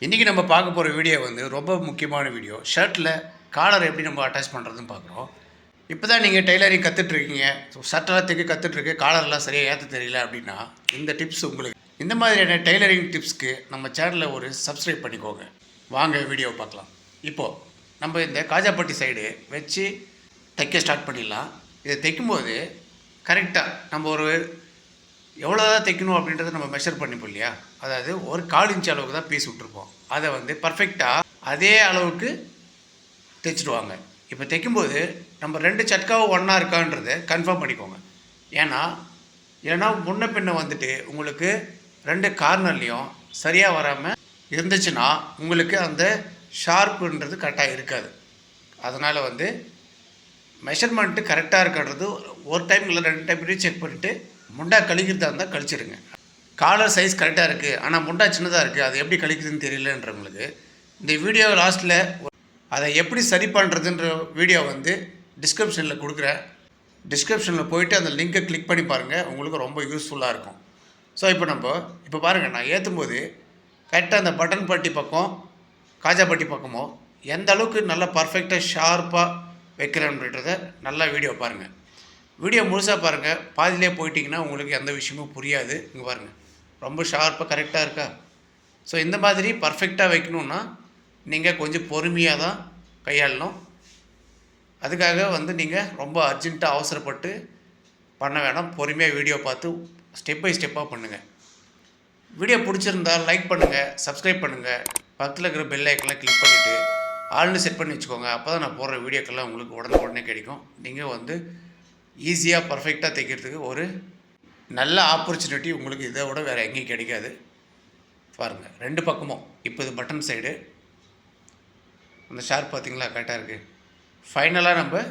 இன்றைக்கி நம்ம பார்க்க போகிற வீடியோ வந்து ரொம்ப முக்கியமான வீடியோ. ஷர்ட்டில் காலர் எப்படி நம்ம அட்டாச் பண்ணுறதுன்னு பார்க்குறோம். இப்போ தான் நீங்கள் டெய்லரிங் கற்றுட்ருக்கீங்க, ஷர்ட்டெல்லாம் தைக்க கற்றுட்ருக்கு, காலர்லாம் சரியாக ஏற்ற தெரியல அப்படின்னா இந்த டிப்ஸ் உங்களுக்கு. இந்த மாதிரியான டெய்லரிங் டிப்ஸ்க்கு நம்ம சேனலில் ஒரு சப்ஸ்கிரைப் பண்ணிக்கோங்க. வாங்க வீடியோ பார்க்கலாம். இப்போது நம்ம இந்த காஜாப்பட்டி சைடு வச்சு தைக்க ஸ்டார்ட் பண்ணிடலாம். இதை தைக்கும்போது கரெக்டாக நம்ம ஒரு எவ்வளோ தான் தைக்கணும் அப்படின்றத நம்ம மெஷர் பண்ணிப்போம் இல்லையா? அதாவது ஒரு 1/4 இன்ச் அளவுக்கு தான் பீஸ் விட்ருப்போம். அதை வந்து பர்ஃபெக்டாக அதே அளவுக்கு தைச்சிடுவாங்க. இப்போ தைக்கும்போது நம்ம 2 சட்காவும் ஒன்றா இருக்கான்றதை கன்ஃபார்ம் பண்ணிக்கோங்க. ஏன்னா முன்ன பின்ன வந்துட்டு உங்களுக்கு 2 கார்னர்லேயும் சரியாக வராமல் இருந்துச்சுன்னா உங்களுக்கு அந்த ஷார்ப்புன்றது கரெக்டாக இருக்காது. அதனால் வந்து மெஷர்மெண்ட்டு கரெக்டாக இருக்கின்றது ஒரு டைம் இல்லை 2 டைம் ரீசெக் பண்ணிவிட்டு முண்டா கழிக்கிறதா இருந்தால் கழிச்சிடுங்க. காலர் சைஸ் கரெக்டாக இருக்குது, ஆனால் முண்டா சின்னதாக இருக்குது, அது எப்படி கழிக்குதுன்னு தெரியலன்றவங்களுக்கு இந்த வீடியோ லாஸ்ட்டில் அதை எப்படி சரி பண்ணுறதுன்ற வீடியோ வந்து டிஸ்கிரிப்ஷனில் கொடுக்குறேன். டிஸ்கிரிப்ஷனில் போயிட்டு அந்த லிங்கை கிளிக் பண்ணி பாருங்கள், உங்களுக்கு ரொம்ப யூஸ்ஃபுல்லாக இருக்கும். ஸோ இப்போ பாருங்கள், நான் ஏற்றும்போது கரெக்டாக அந்த பட்டன் பட்டி பக்கம் காஜாப்பட்டி பக்கமோ எந்த அளவுக்கு நல்லா பர்ஃபெக்டாக ஷார்ப்பாக வைக்கிறேன்றத நல்லா வீடியோ பாருங்கள். வீடியோ முழுசாக பாருங்கள். பாதியிலே போயிட்டிங்கன்னா உங்களுக்கு எந்த விஷயமும் புரியாது. இங்கே பாருங்கள், ரொம்ப ஷார்ப்பாக கரெக்டாக இருக்கா? ஸோ இந்த மாதிரி பர்ஃபெக்டாக வைக்கணுன்னா நீங்கள் கொஞ்சம் பொறுமையாக தான் கையாளணும். அதுக்காக வந்து நீங்கள் ரொம்ப அர்ஜென்ட்டாக அவசரப்பட்டு பண்ண வேணாம். பொறுமையாக வீடியோ பார்த்து ஸ்டெப் பை ஸ்டெப்பாக பண்ணுங்கள். வீடியோ பிடிச்சிருந்தால் லைக் பண்ணுங்கள், சப்ஸ்கிரைப் பண்ணுங்கள், பக்கத்தில் இருக்கிற பெல் ஐக்கன்லாம் கிளிக் பண்ணிவிட்டு ஆல்னு செட் பண்ணி வச்சுக்கோங்க. அப்போ தான் நான் போடுற வீடியோக்கெல்லாம் உங்களுக்கு உடனே கிடைக்கும். நீங்கள் வந்து ஈஸியாக பர்ஃபெக்டாக தைக்கிறதுக்கு ஒரு நல்ல ஆப்பர்ச்சுனிட்டி உங்களுக்கு இதை விட வேறு எங்கேயும் கிடைக்காது. பாருங்கள், 2 பக்கமும். இப்போ இது பட்டன் சைடு, அந்த ஷார்ப் பார்த்திங்களா கரெக்டாக இருக்குது. ஃபைனலாக நம்ம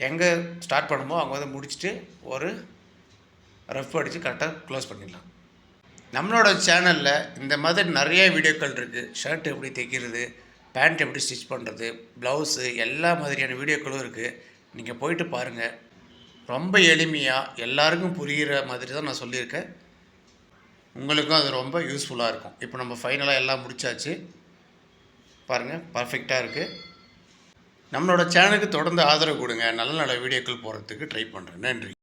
எங்கே ஸ்டார்ட் பண்ணுமோ அங்கே வந்து முடிச்சுட்டு ஒரு ரஃப் அடித்து கரெக்டாக க்ளோஸ் பண்ணிடலாம். நம்மளோட சேனலில் இந்த மாதிரி நிறைய வீடியோக்கள் இருக்குது. ஷர்ட் எப்படி தைக்கிறது, பேண்ட் எப்படி ஸ்டிச் பண்ணுறது, ப்ளவுஸு, எல்லா மாதிரியான வீடியோக்களும் இருக்குது. நீங்கள் போயிட்டு பாருங்கள். ரொம்ப எளிமையாக எல்லாருக்கும் புரிகிற மாதிரி தான் நான் சொல்லியிருக்கேன். உங்களுக்கும் அது ரொம்ப யூஸ்ஃபுல்லாக இருக்கும். இப்போ நம்ம ஃபைனலாக எல்லாம் முடித்தாச்சு. பாருங்கள், பர்ஃபெக்டாக இருக்குது. நம்மளோட சேனலுக்கு தொடர்ந்து ஆதரவு கொடுங்க. நல்ல நல்ல வீடியோக்கள் போடுறதுக்கு ட்ரை பண்ணுறேன். நன்றி.